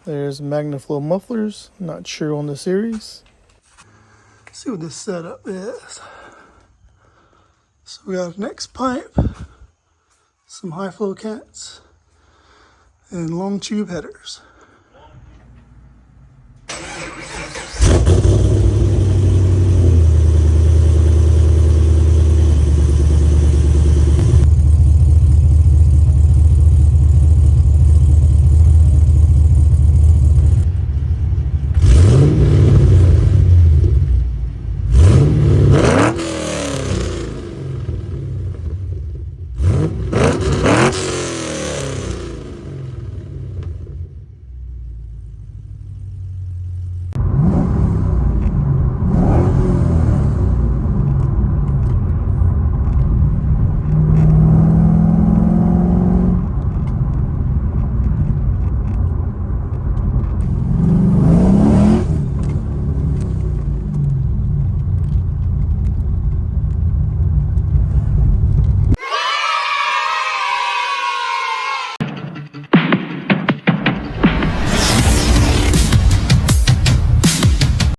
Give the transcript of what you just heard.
There's MagnaFlow Mufflers, not sure on the series. Let's see what this setup is. So we got an X pipe, some high flow cats, and Longtube headers.